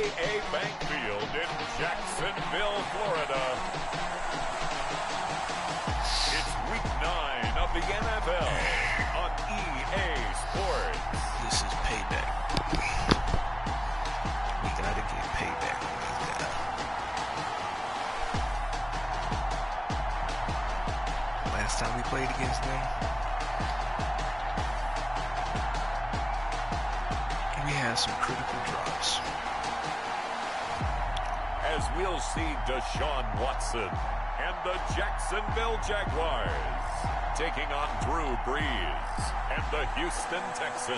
TIAA Bank Field in Jacksonville, Florida. It's week 9 of the NFL on EA Sports. This is payback. We gotta get payback on this guy. Last time we played against them, we had some critical drops. As we'll see Deshaun Watson and the Jacksonville Jaguars taking on Drew Brees and the Houston Texans.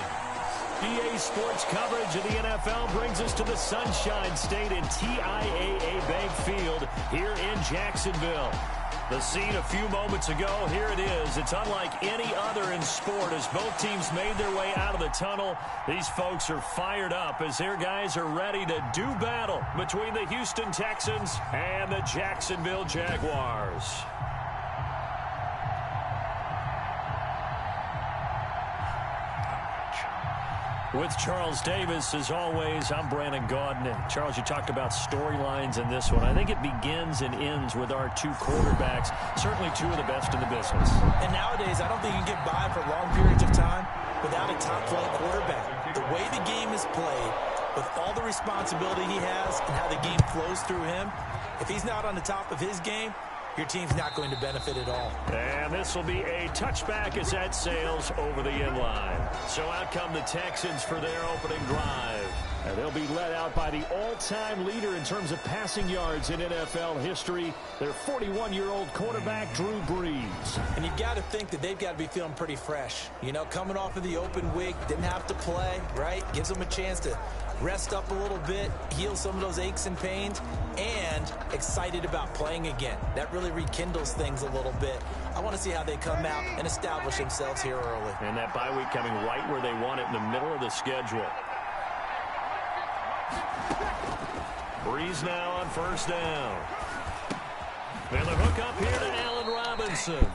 EA Sports coverage of the NFL brings us to the Sunshine State in TIAA Bank Field here in Jacksonville. The scene a few moments ago, here it is. It's unlike any other in sport as both teams made their way out of the tunnel. These folks are fired up as their guys are ready to do battle between the Houston Texans and the Jacksonville Jaguars. With Charles Davis, as always, I'm Brandon Gaudin. And Charles, you talked about storylines in this one. I think it begins and ends with our two quarterbacks, certainly two of the best in the business. And nowadays, I don't think you can get by for long periods of time without a top-flight quarterback. The way the game is played, with all the responsibility he has and how the game flows through him, if he's not on the top of his game, your team's not going to benefit at all. And this will be a touchback as that sails over the end line. So out come the Texans for their opening drive. And they'll be led out by the all-time leader in terms of passing yards in NFL history, their 41-year-old quarterback, Drew Brees. And you've got to think that they've got to be feeling pretty fresh. You know, coming off of the open week, didn't have to play, right? Gives them a chance to rest up a little bit, heal some of those aches and pains, and excited about playing again. That really rekindles things a little bit. I want to see how they come out and establish themselves here early. And that bye week coming right where they want it, in the middle of the schedule. Brees now on first down. And the hook up here to Allen Robinson.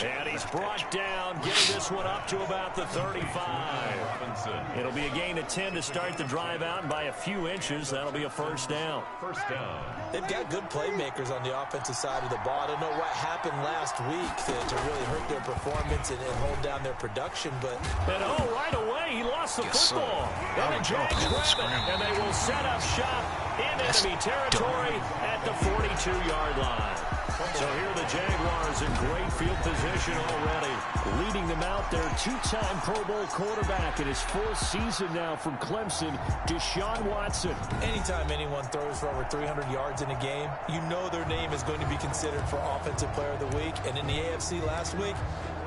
And he's brought down, getting this one up to about the 35. It'll be a gain of 10 to start the drive out, and by a few inches, that'll be a first down. They've got good playmakers on the offensive side of the ball. I don't know what happened last week to really hurt their performance and hold down their production, but... And right away, he lost the football. And the Jags grab it, and they will set up shop in enemy territory at the 42-yard line. So here the Jaguars in great field position already. Leading them out, their two-time Pro Bowl quarterback in his fourth season now from Clemson, Deshaun Watson. Anytime anyone throws for over 300 yards in a game, you know their name is going to be considered for Offensive Player of the Week. And in the AFC last week,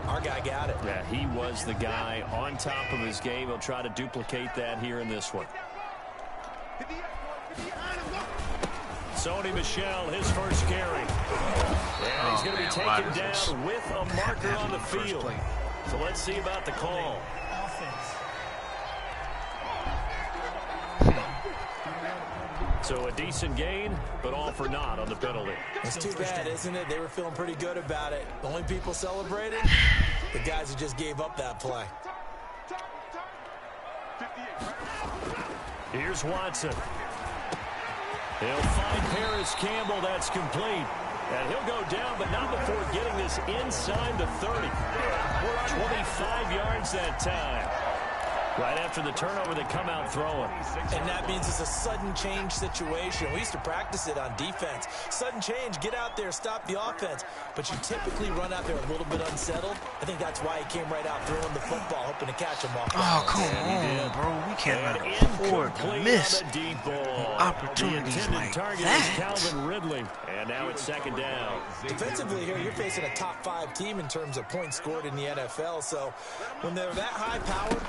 our guy got it. Yeah, he was the guy on top of his game. He'll try to duplicate that here in this one. Sony Michel, his first carry. And he's going to be taken down with a marker on the field. So let's see about the call. So a decent gain, but all for naught on the penalty. It's too bad, isn't it? They were feeling pretty good about it. The only people celebrating, the guys who just gave up that play. Here's Watson. He'll find Paris Campbell. That's complete. And he'll go down, but not before getting this inside the 30. 25 yards that time. Right after the turnover, they come out throwing. And that means it's a sudden change situation. We used to practice it on defense. Sudden change, get out there, stop the offense. But you typically run out there a little bit unsettled. I think that's why he came right out throwing the football, hoping to catch him off. Oh, come on, bro. We cannot afford to miss opportunities like target that. Is Calvin Ridley. And now it's second down. Defensively here, you're facing a top-5 team in terms of points scored in the NFL. So when they're that high-powered,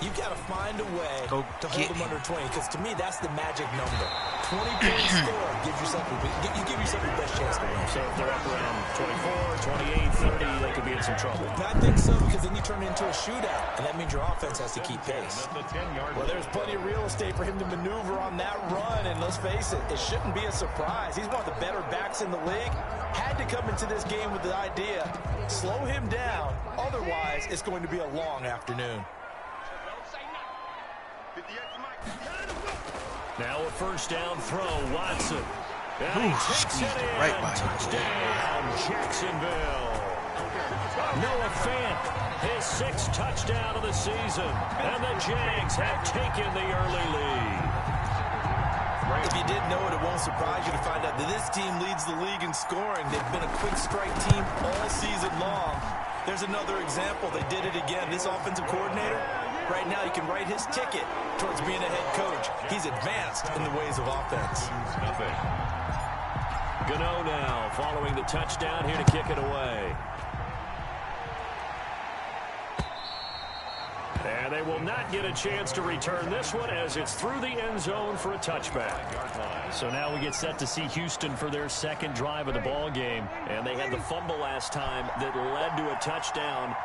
you've got to find a way to hold them under 20, because to me, that's the magic number. 20 points scored, give yourself your best chance to win. So if they're up around 24, 28, 30, they could be in some trouble. I think so, because then you turn it into a shootout, and that means your offense has to keep pace. Well, there's plenty of real estate for him to maneuver on that run, and let's face it, it shouldn't be a surprise. He's one of the better backs in the league. Had to come into this game with the idea, slow him down, otherwise it's going to be a long afternoon. Now a first down throw, Watson. And he takes it in. Right by Touchdown, Jacksonville. Noah Fant, his 6th touchdown of the season. And the Jags have taken the early lead. If you didn't know it, it won't surprise you to find out that this team leads the league in scoring. They've been a quick strike team all season long. There's another example. They did it again. This offensive coordinator, right now you can write his ticket towards being a head coach. He's advanced in the ways of offense. Gano now following the touchdown here to kick it away. And they will not get a chance to return this one as it's through the end zone for a touchback. So now we get set to see Houston for their 2nd drive of the ball game. And they had the fumble last time that led to a touchdown.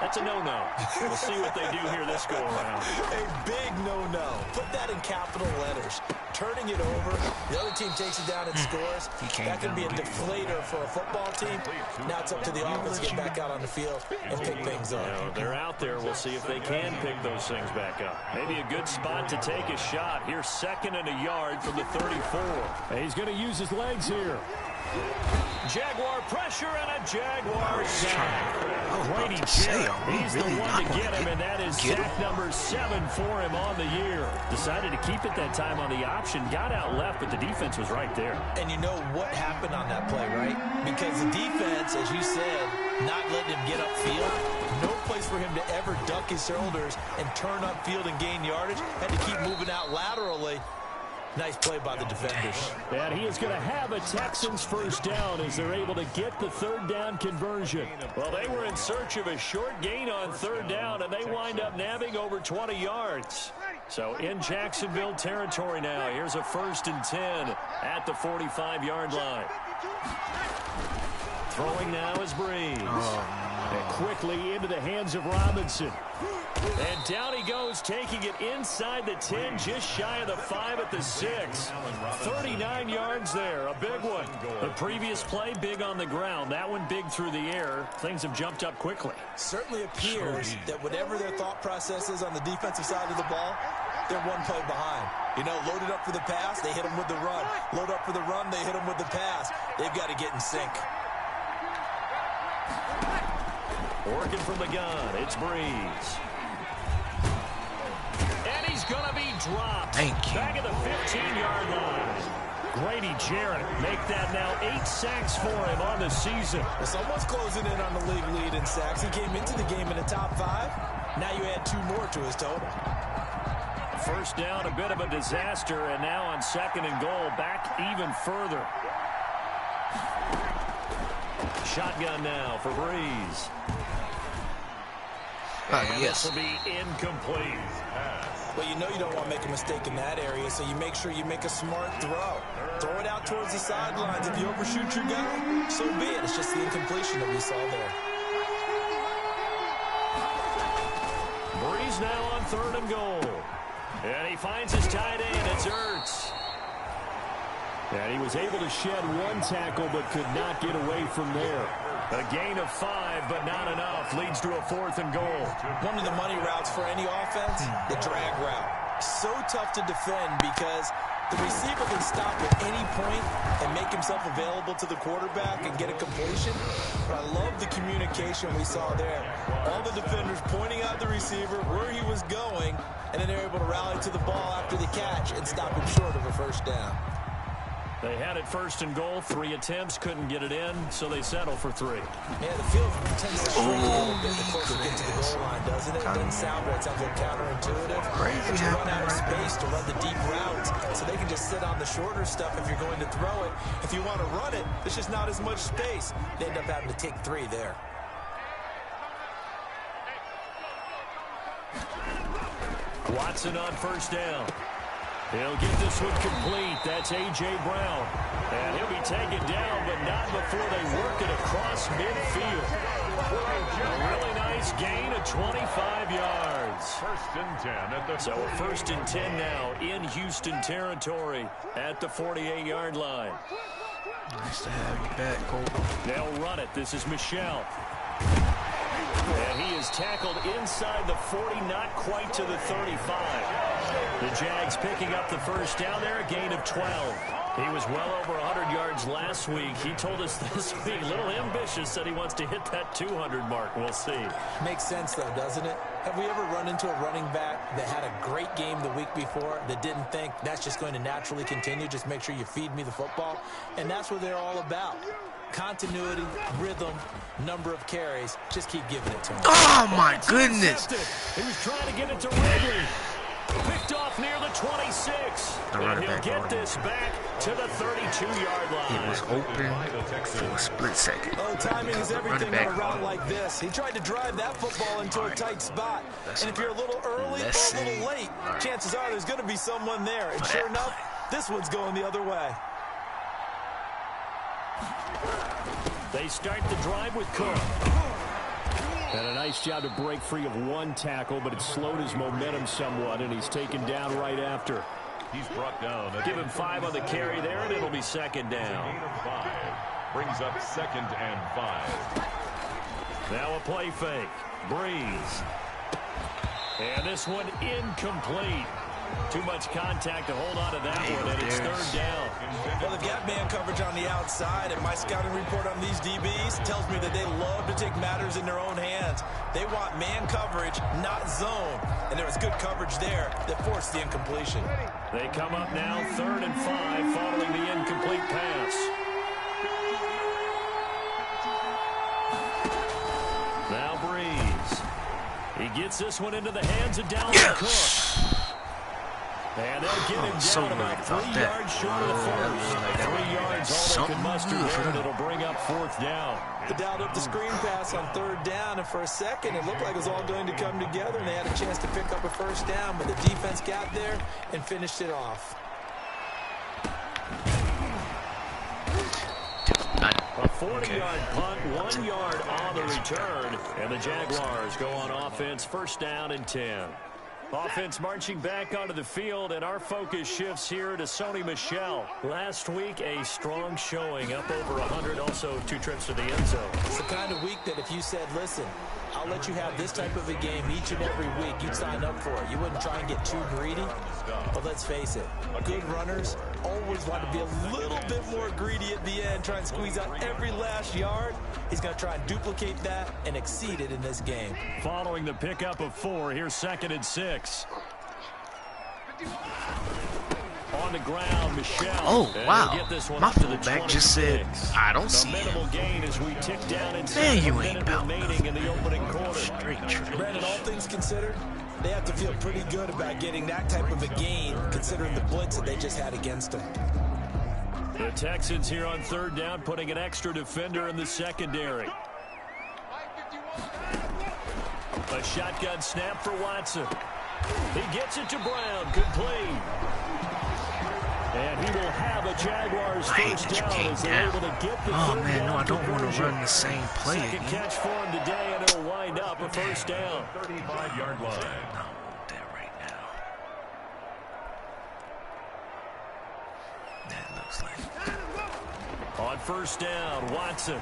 That's a no-no. We'll see what they do here this go-around. A big no-no. Put that in capital letters. Turning it over. The other team takes it down and scores. That can be a deflator for a football team. Now it's up to the offense to get back out on the field and pick things up. You know, they're out there. We'll see if they can pick those things back up. Maybe a good spot to take a shot. Here's 2nd and a yard from the 34. And he's going to use his legs here. Jaguar pressure and a Jaguar sack. Grady Jarrett, he's the one to get him, and that is sack number 7 for him on the year. Decided to keep it that time on the option, got out left, but the defense was right there. And you know what happened on that play, right? Because the defense, as you said, not letting him get upfield. No place for him to ever duck his shoulders and turn upfield and gain yardage. Had to keep moving out laterally. Nice play by the defenders. And he is going to have a Texans first down as they're able to get the 3rd down conversion. Well, they were in search of a short gain on 3rd down, and they wind up nabbing over 20 yards. So in Jacksonville territory now, here's a 1st and 10 at the 45-yard line. Throwing now is Breeze. And quickly into the hands of Robinson. And down he goes, taking it inside the 10, just shy of the 5 at the 6. 39 yards there, a big one. The previous play, big on the ground. That one big through the air. Things have jumped up quickly. Certainly appears that whatever their thought process is on the defensive side of the ball, they're one play behind. You know, loaded up for the pass, they hit them with the run. Load up for the run, they hit them with the pass. They've got to get in sync. Working from the gun, it's Breeze. And he's going to be dropped. Back at the 15-yard line. Grady Jarrett make that now 8 sacks for him on the season. Well, someone's closing in on the league lead in sacks. He came into the game in the top 5. Now you add 2 more to his total. First down, a bit of a disaster, and now on 2nd and goal, back even further. Shotgun now for Breeze. And this will be incomplete. Well, you know you don't want to make a mistake in that area, so you make sure you make a smart throw. Throw it out towards the sidelines. If you overshoot your guy, so be it. It's just the incompletion that we saw there. Breeze now on 3rd and goal. And he finds his tight end. It's Ertz. And he was able to shed 1 tackle but could not get away from there. A gain of 5, but not enough. Leads to a 4th and goal. One of the money routes for any offense, the drag route. So tough to defend because the receiver can stop at any point and make himself available to the quarterback and get a completion. But I love the communication we saw there. All the defenders pointing out the receiver, where he was going, and then they're able to rally to the ball after the catch and stop him short of a first down. They had it 1st and goal. 3 attempts, couldn't get it in, so they settle for 3. Yeah, the field tends to shrink a little bit the closer you get to the goal line, doesn't it? It doesn't sound right. It sounds like counterintuitive. But you run out of space to run the deep routes, so they can just sit on the shorter stuff if you're going to throw it. If you want to run it, there's just not as much space. They end up having to take 3 there. Watson on 1st down. He'll get this one complete. That's A.J. Brown. And he'll be taken down, but not before they work it across midfield. A really nice gain of 25 yards. 1st and 10 at the So a 1st and 10 now in Houston territory at the 48-yard line. Nice to have you back, Cole. They'll run it. This is Michelle. And he is tackled inside the 40, not quite to the 35. The Jags picking up the first down there, a gain of 12. He was well over 100 yards last week. He told us this week, a little ambitious, said he wants to hit that 200 mark. We'll see. Makes sense, though, doesn't it? Have we ever run into a running back that had a great game the week before that didn't think that's just going to naturally continue? Just make sure you feed me the football. And that's what they're all about. Continuity, rhythm, number of carries. Just keep giving it to him. Oh, my goodness. He was trying to get it to Ridley. Picked off near the 26. And he'll get this back to the 32-yard line. It was open for a split second. Oh, timing is everything on a route like this. He tried to drive that football into a tight spot. And if you're a little early or a little late, chances are there's going to be someone there. And sure enough, this one's going the other way. They start the drive with Cook. And a nice job to break free of one tackle, but it slowed his momentum somewhat, and he's taken down right after. He's brought down. Give him 5 on the carry there, and it'll be second down. Gain of 5. Brings up 2nd and 5. Now a play fake. Breeze. And this one incomplete. Too much contact to hold on to that one, and it's third down. Well, they've got man coverage on the outside, and my scouting report on these DBs tells me that they love to take matters in their own hands. They want man coverage, not zone, and there was good coverage there that forced the incompletion. They come up now 3rd and 5 following the incomplete pass. Now Breeze. He gets this one into the hands of Dalvin Cook. And they'll get him down about 3 yards short of the first. 3 yards all they can muster there, and it'll bring up 4th down. They dialed up the screen pass on 3rd down, and for a second it looked like it was all going to come together, and they had a chance to pick up a first down, but the defense got there and finished it off. A 40-yard punt, 1 yard on the return, and the Jaguars go on offense, first down and 10. Offense marching back onto the field, and our focus shifts here to Sony Michel. Last week, a strong showing, up over 100, also 2 trips to the end zone. It's the kind of week that if you said, listen, I'll let you have this type of a game each and every week, you'd sign up for it. You wouldn't try and get too greedy. But let's face it, good runners always want to be a little bit more greedy at the end, try and squeeze out every last yard. He's going to try and duplicate that and exceed it in this game. Following the pickup of 4, here's 2nd and 6. On the ground, Michel. Oh, wow. Get this one my up to the fullback just said, I don't see him. Minimal gain as we tick down Man, you ain't about remaining in the opening quarter. Straight true. Brandon, all things considered, they have to feel pretty good about getting that type of a gain, considering the blitz that they just had against them. The Texans here on 3rd down, putting an extra defender in the secondary. A shotgun snap for Watson. He gets it to Brown. Good play. And he will have a Jaguars first down as they're able to get the oh, man, no, I don't want to run the same play Second again. catch for him today, and it'll wind up a first down. 35-yard line. No, that right now. That looks like. On first down, Watson.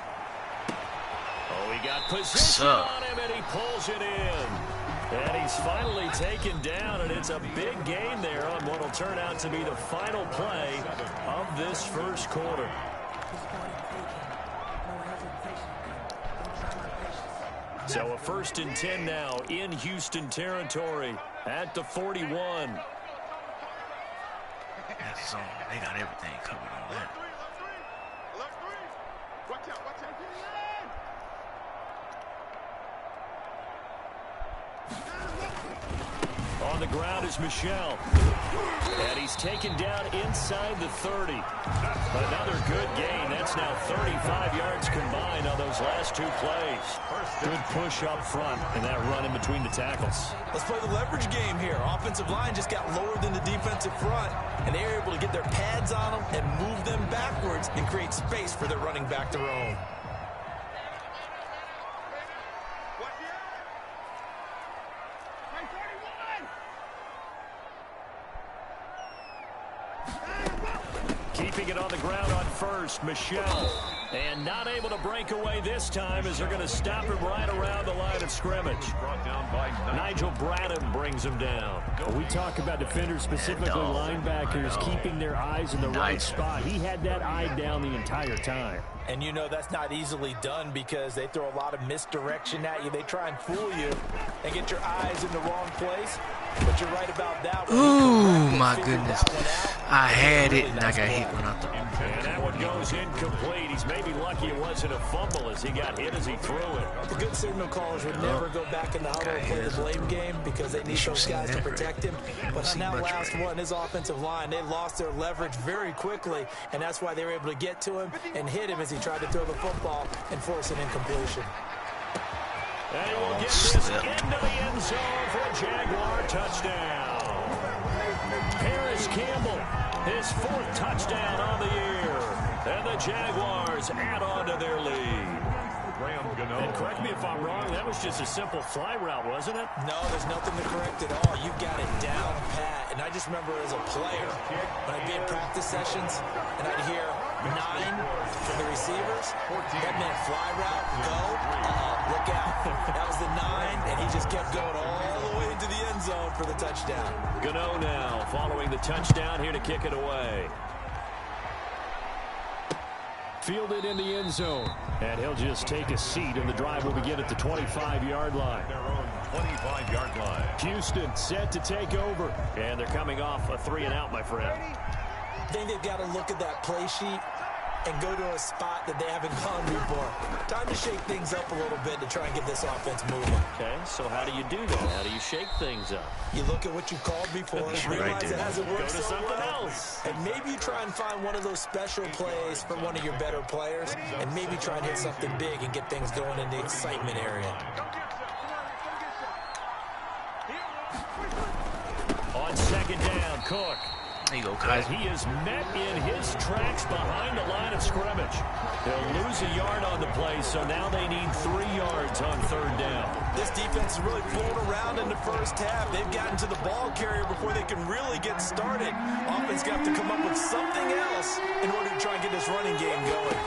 Oh, he got position on him, and he pulls it in. And he's finally taken down, and it's a big gain there on what will turn out to be the final play of this first quarter. So a 1st and 10 now in Houston territory at the 41. That's zone. They got everything covered on that. On the ground is Michel. And he's taken down inside the 30. Another good gain. That's now 35 yards combined on those last 2 plays. Good push up front and that run in between the tackles. Let's play the leverage game here. Offensive line just got lower than the defensive front, and they were able to get their pads on them and move them backwards and create space for their running back to roam. Keeping it on the ground on first, Michel. And not able to break away this time as they're going to stop him right around the line of scrimmage. Brought down by Nigel Bradham brings him down. We talk about defenders, specifically linebackers, keeping their eyes in the right spot. He had that eye down the entire time. And you know that's not easily done because they throw a lot of misdirection at you. They try and fool you and get your eyes in the wrong place. But you're right about that one. Ooh, my goodness. I had it and I got hit when I threw it. And that one goes incomplete. He's maybe lucky it wasn't a fumble as he got hit as he threw it. The good signal callers would never go back in the huddle and play the blame game because they need those guys to protect him. But on that last one, his offensive line, they lost their leverage very quickly, and that's why they were able to get to him and hit him as he tried to throw the football and force an incompletion. And he will get this into the end zone for a Jaguar touchdown. Paris Campbell, his 4th touchdown on the year. And the Jaguars add on to their lead. And correct me if I'm wrong, that was just a simple fly route, wasn't it? No, there's nothing to correct at all. You got it down pat. And I just remember as a player, when I'd be in practice sessions, and I'd hear 9 from the receivers, that meant fly route, go, look out. That was the 9, and he just kept going all the way into the end zone for the touchdown. Gano now following the touchdown here to kick it away. Fielded in the end zone. And he'll just take a seat, and the drive will begin at the 25-yard line. their own 25-yard line. Houston set to take over. And they're coming off a 3-and-out, my friend. I think they've got to look at that play sheet and go to a spot that they haven't gone before. Time to shake things up a little bit to try and get this offense moving. Okay, so how do you do that? How do you shake things up? You look at what you called before, realize it hasn't worked Go to so something well, else. and maybe you try and find one of those special plays from one of your better players, and maybe try and hit something big and get things going in the excitement area. On 2nd down, Cook. There you go, As Kyle. he is met in his tracks behind the line of scrimmage. They'll lose a yard on the play, so now they need 3 yards on 3rd down. This defense is really flown around in the first half. They've gotten to the ball carrier before they can really get started. Offense got to come up with something else in order to try and get this running game going.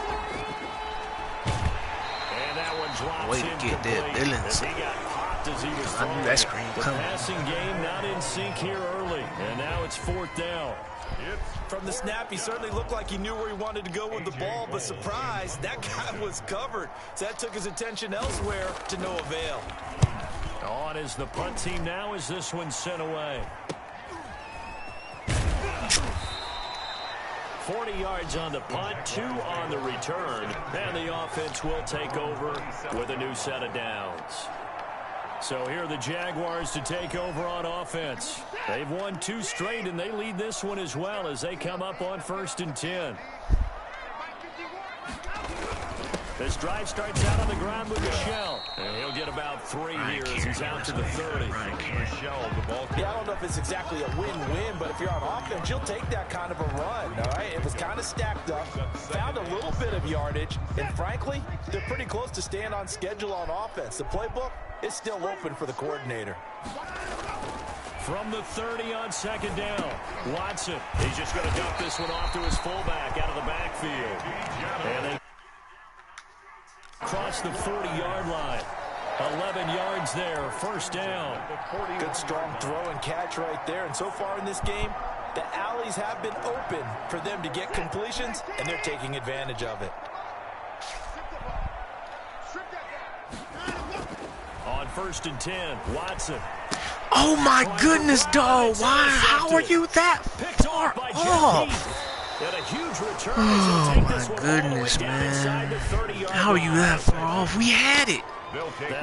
And that one drops Way to get that incomplete Dillon. as he got popped as he was I throwing. knew that screen The coming. passing game not in sync here early, and now it's 4th down. From the snap, he certainly looked like he knew where he wanted to go with the ball, but surprise, that guy was covered. So that took his attention elsewhere to no avail. On is the punt team now as this one's sent away. 40 yards on the punt, 2 on the return, and the offense will take over with a new set of downs. So here are the Jaguars to take over on offense. They've won 2 straight, and they lead this one as well as they come up on 1st and 10. This drive starts out on the ground with Michelle. And he'll get about 3 here as he's out to the 30. Michelle, the ball. Yeah, I don't know if it's exactly a win-win, but if you're on offense, you'll take that kind of a run, all right? It was kind of stacked up, found a little bit of yardage, and frankly, they're pretty close to staying on schedule on offense. The playbook is still open for the coordinator. From the 30 on 2nd down, Watson. He's just going to dump this one off to his fullback out of the backfield. And they cross the 40-yard line. 11 yards there, 1st down. Good strong throw and catch right there. And so far in this game, the alleys have been open for them to get completions, and they're taking advantage of it. On 1st and 10, Watson. Oh my goodness, dog. Why? How are you that far off? And a huge return. Oh my goodness, man. How are you that far off? We had it.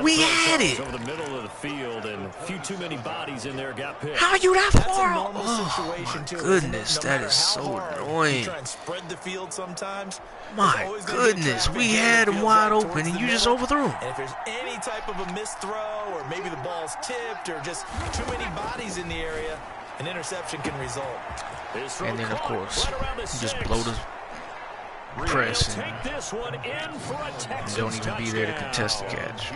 We had it. Over the middle of the field, and a few too many bodies in there got picked. How are you that That's a far off? normal Oh situation, my too, goodness, isn't it? No that matter is so how hard annoying. you try and spread the field sometimes. My there's always gonna be goodness, traffic we getting had the him field wide right open towards and the you just middle. overthrew him. And if there's any type of a missed throw, or maybe the ball's tipped, or just too many bodies in the area, an interception can result. And then, of course, you just blow the press and don't even be there to contest the catch.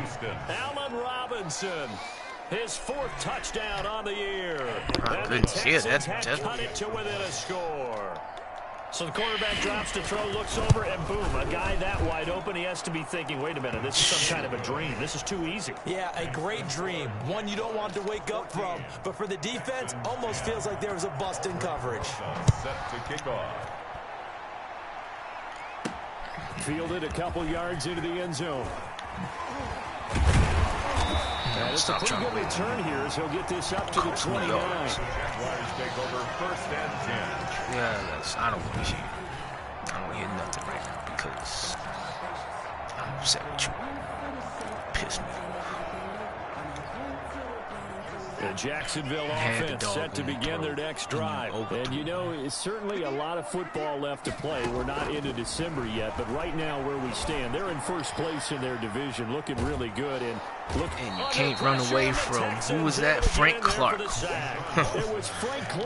Allen Robinson, his 4th touchdown on the year. My And the goodness, yeah, Texans that's had cut it to within a score. So the quarterback drops to throw, looks over, and boom, a guy that wide open, he has to be thinking, wait a minute, this is some kind of a dream. This is too easy. Yeah, a great dream. One you don't want to wake up from. But for the defense, almost feels like there was a bust in coverage. Set to kick off. Fielded a couple yards into the end zone. And it's a pretty good return here as he'll get this up to the 29. Jaguars take over 1st and 10. Yeah, I don't want to hear. I don't hear nothing right now because I'm upset with you. Piss me off. The Jacksonville offense set to begin their next drive. And you know, it's certainly a lot of football left to play. We're not into December yet, but right now where we stand, they're in first place in their division, looking really good. And you can't run away from, who was that? Frank Clark.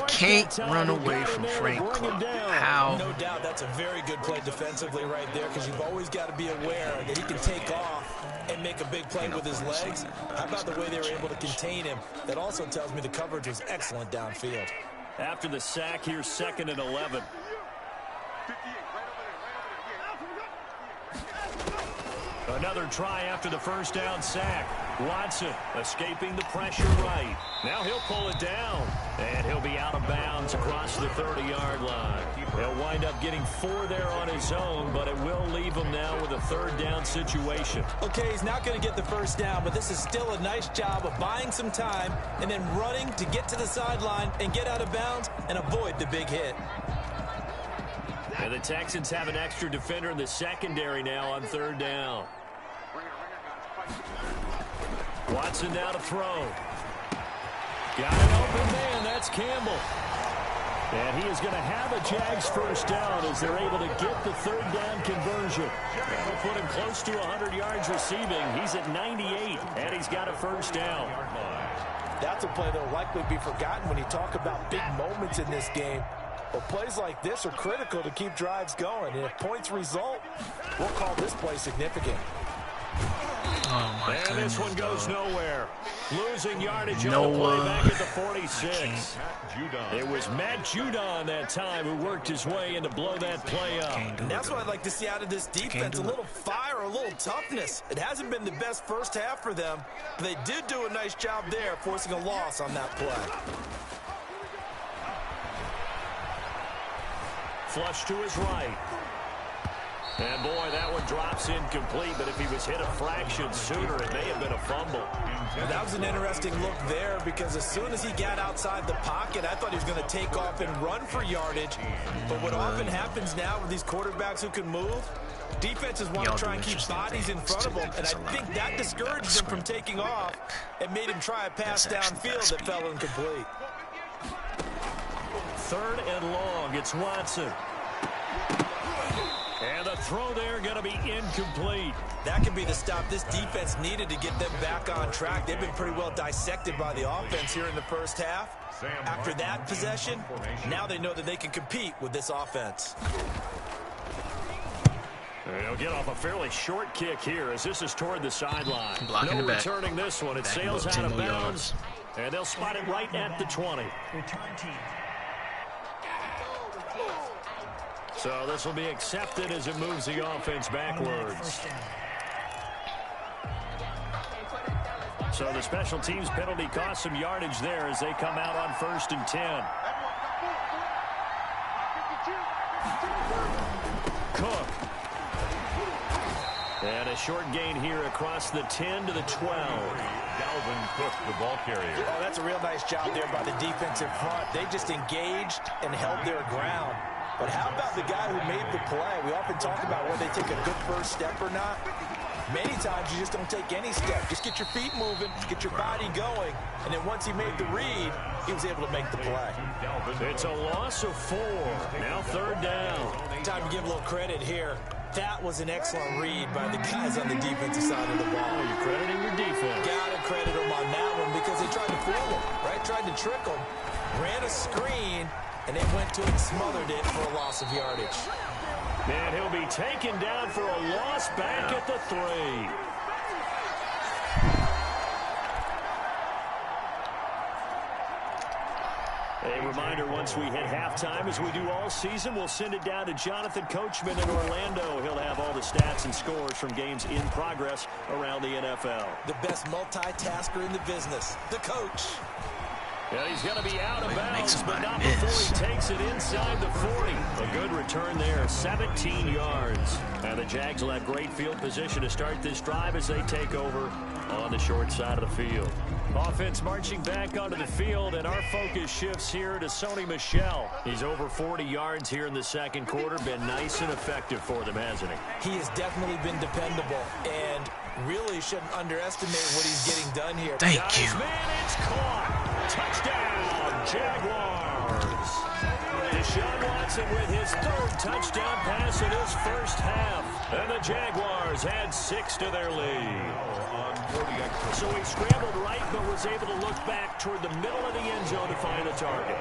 Can't run away from Frank Clark. How? No doubt that's a very good play defensively right there, because you've always got to be aware that he can take off and make a big play with his legs. How about the way they were able to contain him? That also tells me the coverage was excellent downfield. After the sack, here's 2nd and 11. Another try after the first down sack. Watson escaping the pressure right. Now he'll pull it down, and he'll be out of bounds across the 30-yard line. He'll wind up getting 4 there on his own, but it will leave him now with a 3rd down situation. Okay, he's not going to get the first down, but this is still a nice job of buying some time and then running to get to the sideline and get out of bounds and avoid the big hit. And the Texans have an extra defender in the secondary now on 3rd down. Watson now to throw. Got an open man. That's Campbell. And he is going to have a Jags first down as they're able to get the 3rd down conversion. That'll put him close to 100 yards receiving. He's at 98, and he's got a first down. That's a play that will likely be forgotten when you talk about big moments in this game. But plays like this are critical to keep drives going. And if points result, we'll call this play significant. Oh my and goodness, this one goes nowhere. Losing yardage no, on the play back at the 46. It was Matt Judon that time who worked his way in to blow that play up. And that's what I'd like to see out of this defense. A little fire, a little toughness. It hasn't been the best first half for them, but they did do a nice job there, forcing a loss on that play. Flush to his right. And boy, that one drops incomplete, but if he was hit a fraction sooner, it may have been a fumble. Well, that was an interesting look there, because as soon as he got outside the pocket, I thought he was going to take off and run for yardage. But what often happens now with these quarterbacks who can move, defenses want to try and keep bodies in front of them, and I think that discouraged him from taking off and made him try a pass downfield that fell incomplete. 3rd and long, it's Watson. And the throw there going to be incomplete. That could be the stop this defense needed to get them back on track. They've been pretty well dissected by the offense here in the first half. After that possession, now they know that they can compete with this offense. They'll get off a fairly short kick here as this is toward the sideline. Blocking no the back. returning this one. It sails out of bounds. And they'll spot it right at the 20. So this will be accepted as it moves the offense backwards. So the special teams penalty cost some yardage there as they come out on 1st and 10. Cook. And a short gain here across the 10 to the 12. Dalvin Cook, the ball carrier. Oh, that's a real nice job there by the defensive front. They just engaged and held their ground. But how about the guy who made the play? We often talk about whether they take a good first step or not. Many times you just don't take any step. Just get your feet moving, get your body going. And then once he made the read, he was able to make the play. It's a loss of 4. Now 3rd down. Time to give a little credit here. That was an excellent read by the guys on the defensive side of the ball. You're crediting your defense. Gotta credit them on that one because they tried to fool him, right? Tried to trick him. Ran a screen, and they went to it and smothered it for a loss of yardage. And he'll be taken down for a loss back at the 3. A reminder, once we hit halftime, as we do all season, we'll send it down to Jonathan Coachman in Orlando. He'll have all the stats and scores from games in progress around the NFL. The best multitasker in the business, the coach. Yeah, he's going to be out of bounds, but not before he takes it inside the 40. A good return there, 17 yards. And the Jags will have great field position to start this drive as they take over on the short side of the field. Offense marching back onto the field, and our focus shifts here to Sony Michel. He's over 40 yards here in the second quarter. Been nice and effective for them, hasn't he? He has definitely been dependable, and really shouldn't underestimate what he's getting done here. Thank you. Man, it's caught. Touchdown, Jaguars. Deshaun Watson with his third touchdown pass in his first half. And the Jaguars had 6 to their lead. So he scrambled right, but was able to look back toward the middle of the end zone to find the target.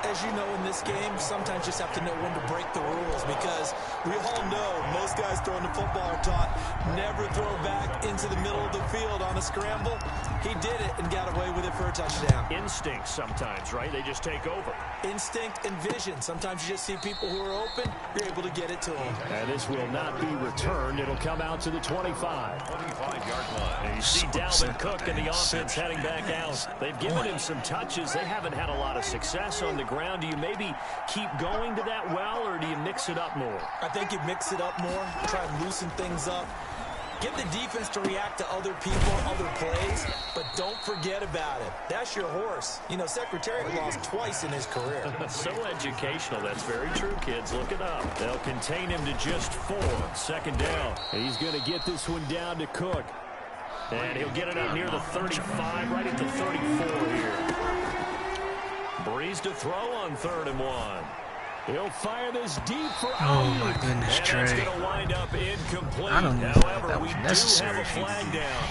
As you know, in this game, sometimes you just have to know when to break the rules, because we all know most guys throwing the football are taught never throw back into the middle of the field on a scramble. He did it and got away with it for a touchdown. Instinct sometimes, right? They just take over. Instinct and vision. Sometimes you just see people who are open, you're able to get it to them. And this will not be returned. It'll come out to the 25. 25-yard line. And you see Dalvin Cook and the offense heading back out. They've given him some touches. They haven't had a lot of success on the ground. Do you maybe keep going to that well, or do you mix it up more? I think you mix it up more, try and loosen things up. Get the defense to react to other people, other plays, but don't forget about it. That's your horse. You know, Secretariat lost twice in his career. So educational. That's very true, kids. Look it up. They'll contain him to just 4. Second down. He's going to get this one down to Cook. And he'll get it up near the 35, right at the 34 here. Breeze to throw on 3rd and 1. He'll fire this deep for Oh my goodness, Trey. And it's going to wind up incomplete. I don't know if However, that was we necessary. do have a flag down.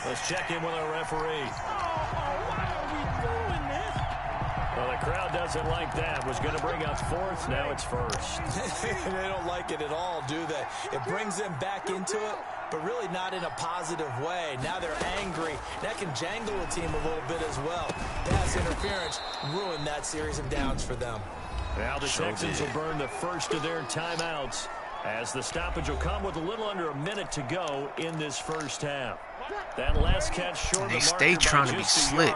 Let's check in with our referee. Well, the crowd doesn't like that. Was going to bring up 4th. Now it's 1st. They don't like it at all, do they? It brings them back into it, but really not in a positive way. Now they're angry. That can jangle a team a little bit as well. Pass interference ruined that series of downs for them. Now the Texans will burn the first of their timeouts, as the stoppage will come with a little under a minute to go in this first half. That last catch short. They stay trying to be slick,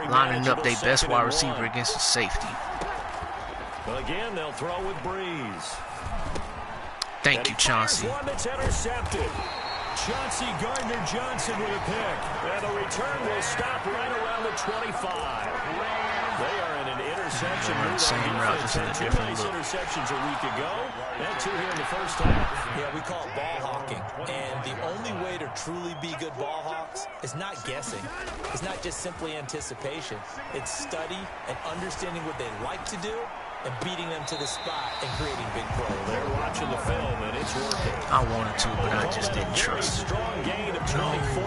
lining up their best wide receiver against the safety. But again, they'll throw with Breeze. Thank you, Chauncey. One that's intercepted. Chauncey Gardner-Johnson with a pick. And the return will stop right around the 25. They are in an interception mood. Same route, just in a different nice look. interceptions a week ago, and 2 here in the first half. Yeah, we call it ball hawking. And the only way to truly be good ball hawks is not guessing. It's not just simply anticipation. It's study and understanding what they like to do and beating them to the spot and creating big plays. They're watching the film, and it's working. I wanted to, but I just didn't trust it. Strong gain of 24.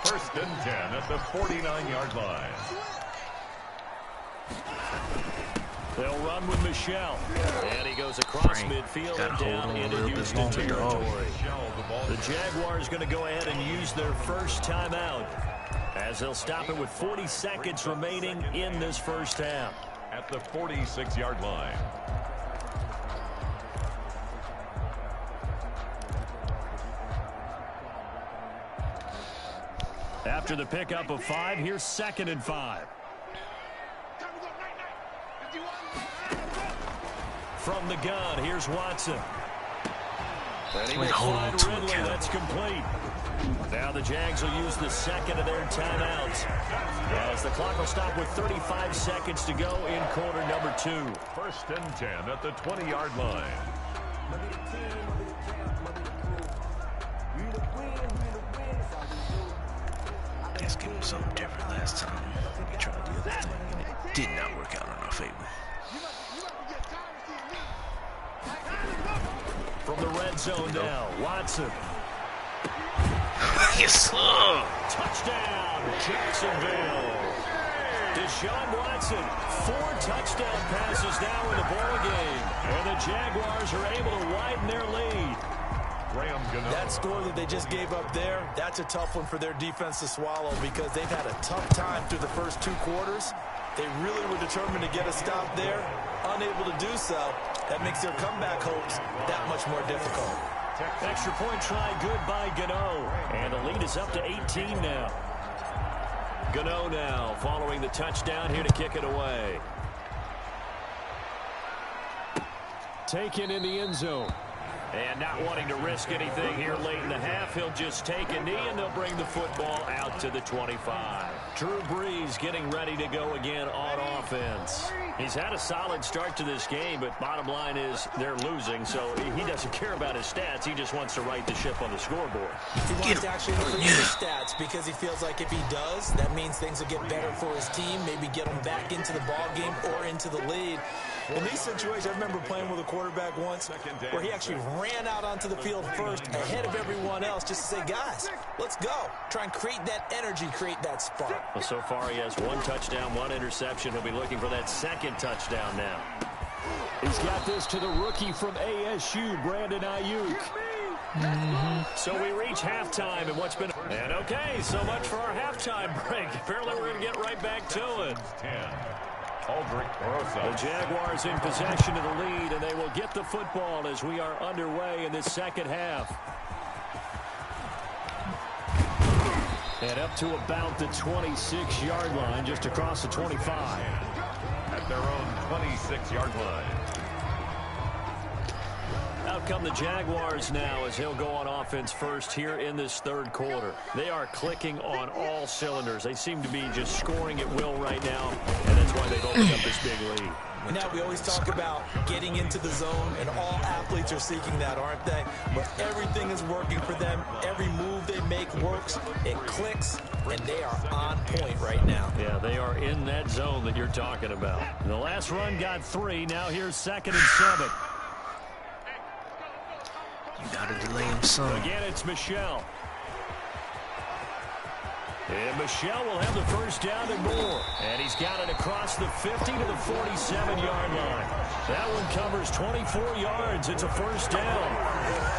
1st and 10 at the 49-yard line. They'll run with Michel. And he goes across midfield and down into Houston territory. The Jaguars going to go ahead and use their first timeout, as they'll stop it with 40 seconds remaining in this first half. At the 46-yard line. After the pickup of 5, here's 2nd and 5. From the gun, here's Watson. And he will find Ridley. That's complete. Now the Jags will use the 2nd of their timeouts, as the clock will stop with 35 seconds to go in quarter number 2. 1st and 10 at the 20-yard line. Guess it was something different last time. We tried the other thing, and it did not work out in our favor. From the red zone now, Watson. Yes, sir. Touchdown, Jacksonville. Deshaun Watson, 4 touchdown passes now in the ball game, and the Jaguars are able to widen their lead. Graham That score that they just gave up there, that's a tough one for their defense to swallow because they've had a tough time through the first 2 quarters. They really were determined to get a stop there, unable to do so. That makes their comeback hopes that much more difficult. Extra point try good by Gano. And the lead is up to 18 now. Gano now following the touchdown here to kick it away. Taken in the end zone. And not wanting to risk anything here late in the half, he'll just take a knee and they'll bring the football out to the 25. Drew Brees getting ready to go again on offense. He's had a solid start to this game, but bottom line is they're losing, so he doesn't care about his stats. He just wants to right the ship on the scoreboard. He wants to actually increase his stats because he feels like if he does, that means things will get better for his team, maybe get him back into the ball game or into the lead. In these situations, I remember playing with a quarterback once where he actually ran out onto the field first ahead of everyone else just to say, guys, let's go. Try and create that energy, create that spark. Well, so far he has 1 touchdown, 1 interception. He'll be looking for that 2nd touchdown now. He's got this to the rookie from ASU, Brandon Ayuk. So we reach halftime and what's been... And okay, so much for our halftime break. Apparently we're going to get right back to it. The Jaguars in possession of the lead, and they will get the football as we are underway in this second half. And up to about the 26-yard line, just across the 25. At their own 26-yard line. Out come the Jaguars now as he'll go on offense first here in this 3rd quarter. They are clicking on all cylinders. They seem to be just scoring at will right now, and that's why they've opened up this big lead. Now, we always talk about getting into the zone, and all athletes are seeking that, aren't they? But everything is working for them. Every move they make works. It clicks, and they are on point right now. Yeah, they are in that zone that you're talking about. The last run got 3. Now here's 2nd and 7. You gotta delay him some. Again, it's Michel. And Michel will have the first down and more. And he's got it across the 50 to the 47-yard line. That one covers 24 yards. It's a first down.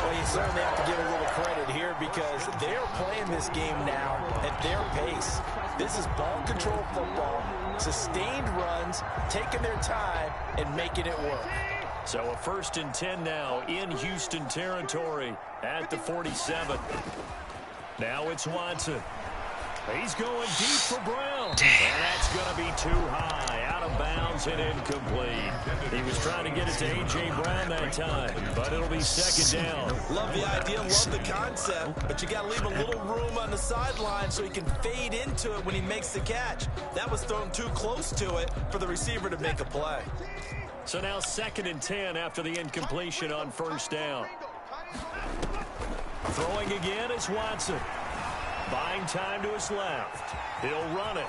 Well, you certainly have to give a little credit here because they're playing this game now at their pace. This is ball control football, sustained runs, taking their time, and making it work. So a 1st and 10 now in Houston territory at the 47. Now it's Watson. He's going deep for Brown. And that's going to be too high. Out of bounds and incomplete. He was trying to get it to A.J. Brown that time, but it'll be 2nd down. Love the idea, love the concept, but you got to leave a little room on the sideline so he can fade into it when he makes the catch. That was thrown too close to it for the receiver to make a play. So now 2nd and 10 after the incompletion on 1st down. Throwing again is Watson. Buying time to his left. He'll run it.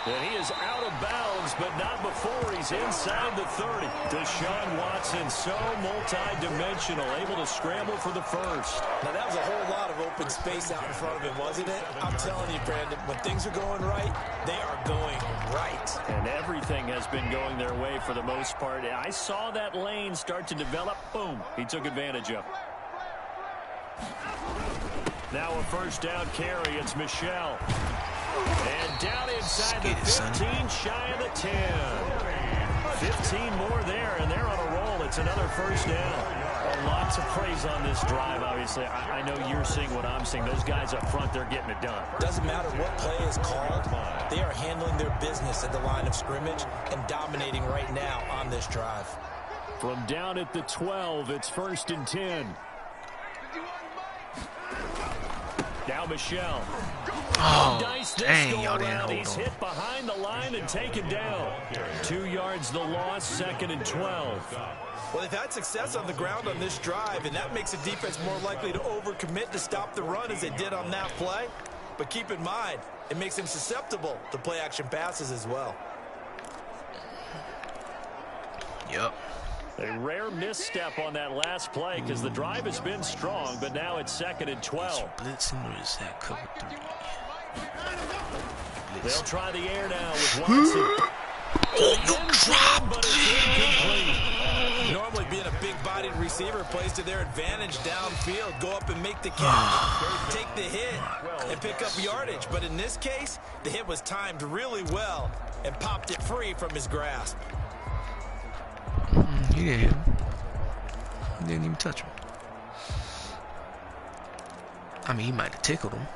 And he is out of bounds, but not before he's inside the 30. Deshaun Watson, so multi-dimensional, able to scramble for the first. Now, that was a whole lot of open space out in front of him, wasn't it? I'm telling you, Brandon, when things are going right, they are going right. And everything has been going their way for the most part. I saw that lane start to develop. Boom. He took advantage of it. Now a first down carry. It's Michel. And down inside the 15, shy of the 10. 15 more there, and they're on a roll. It's another first down. Well, lots of praise on this drive, obviously. I know you're seeing what I'm seeing. Those guys up front, they're getting it done. Doesn't matter what play is called. They are handling their business at the line of scrimmage and dominating right now on this drive. From down at the 12, it's 1st and 10. Now Michel. Oh, dang, y'all didn't hold on. He's hit behind the line and taken down. 2 yards the loss, 2nd and 12. Well, they've had success on the ground on this drive, and that makes the defense more likely to overcommit to stop the run as they did on that play. But keep in mind, it makes them susceptible to play-action passes as well. Yep. A rare misstep on that last play because the drive has been strong, but now it's 2nd and 12. Blitzing, or is that cover 3? They'll try the air now with Watson. Oh, you dropped it. Normally being a big-bodied receiver plays to their advantage downfield. Go up and make the catch, take the hit, and pick up yardage. But in this case, the hit was timed really well and popped it free from his grasp. He didn't hit him. He didn't even touch him. I mean, he might have tickled him.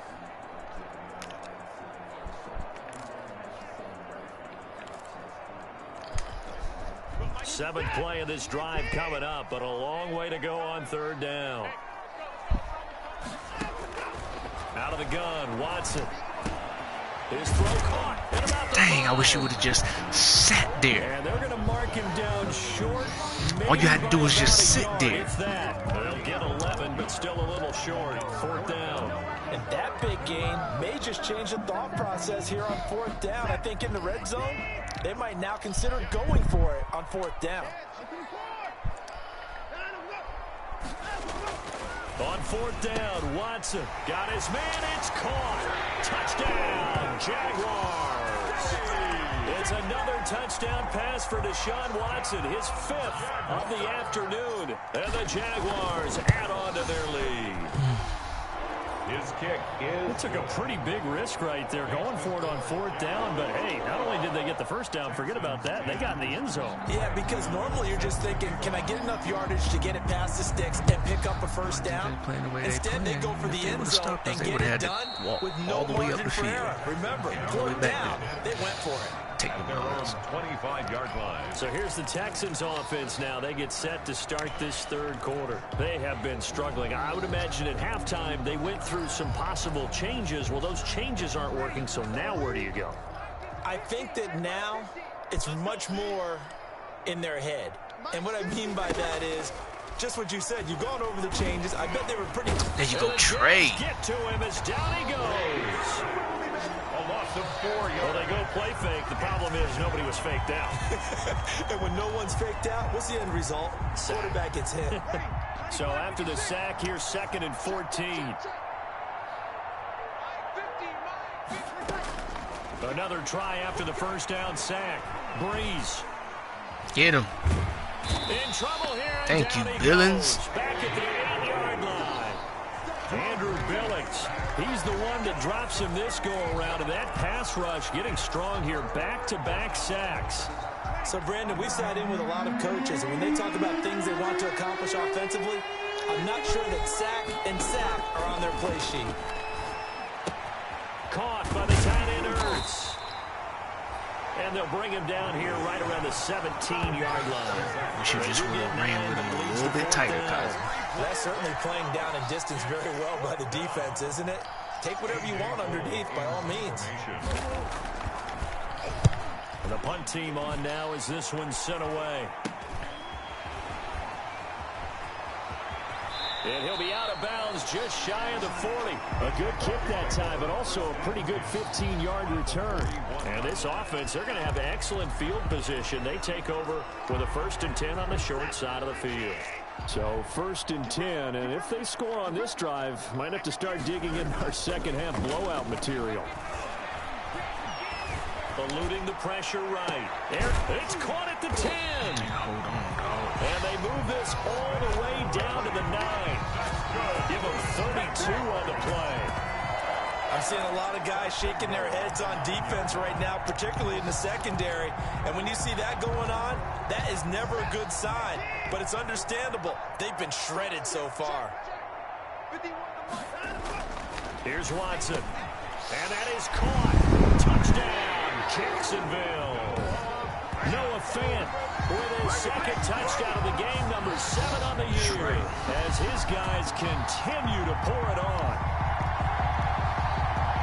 Seventh play of this drive coming up, but a long way to go on third down. Out of the gun, Watson. His throw caught. Dang, I wish you would have just sat there. And they're going to mark him down short. All you had to do was just sit there. If that. They'll get 11, but still a little short. Fourth down. And that big gain may just change the thought process here on fourth down. I think in the red zone, they might now consider going for it on fourth down. On fourth down, Watson got his man. It's caught. Touchdown, Jaguars. It's another touchdown pass for Deshaun Watson, his fifth of the afternoon. And the Jaguars add on to their lead. His kick is... It took a pretty big risk right there going for it on fourth down. But, hey, not only did they get the first down, forget about that, they got in the end zone. Yeah, because normally you're just thinking, can I get enough yardage to get it past the sticks and pick up a first down? Instead, they go for the end zone and get it done with no margin for error. Remember, fourth down, they went for it. Take the balls. 25-yard line. So here's the Texans offense now. They get set to start this third quarter. They have been struggling. I would imagine at halftime they went through some possible changes. Well, those changes aren't working, so now where do you go? I think that now it's much more in their head. And what I mean by that is just what you said. You've gone over the changes. I bet they were pretty... There you go, Trey. Get to him as down he goes. A loss of 4 yards. Well, they go play fake. The problem is nobody was faked out. And when no one's faked out, what's the end result? Quarterback gets hit. So after the sack, here's 2nd and 14. Another try after the first down sack. Breeze. Get him. In trouble here. Thank you, Billings. Back at the 8-yard line. Andrew Billings. He's the one that drops him this go-around. And that pass rush getting strong here. Back-to-back sacks. So, Brandon, we've sat in with a lot of coaches, and when they talk about things they want to accomplish offensively, I'm not sure that sack and sack are on their play sheet. Caught by the tight end Ertz. And they'll bring him down here right around the 17-yard line. We should just would have ran with him a little bit tighter, Kyle. That's certainly playing down in distance very well by the defense, isn't it? Take whatever you want underneath, by all means. The punt team on now as this one's sent away. And he'll be out of bounds just shy of the 40. A good kick that time, but also a pretty good 15-yard return. And this offense, they're going to have excellent field position. They take over with a 1st and 10 on the short side of the field. So 1st and 10, and if they score on this drive, might have to start digging in our second-half blowout material. Eluding the pressure right. It's caught at the 10. Hold on, dog. And they move this all the way down to the 9. Give them 32 on the play. I'm seeing a lot of guys shaking their heads on defense right now, particularly in the secondary. And when you see that going on, that is never a good sign. But it's understandable. They've been shredded so far. Here's Watson. And that is caught. Touchdown, Jacksonville. Noah Fant with his 2nd touchdown of the game, number 7 on the year, as his guys continue to pour it on.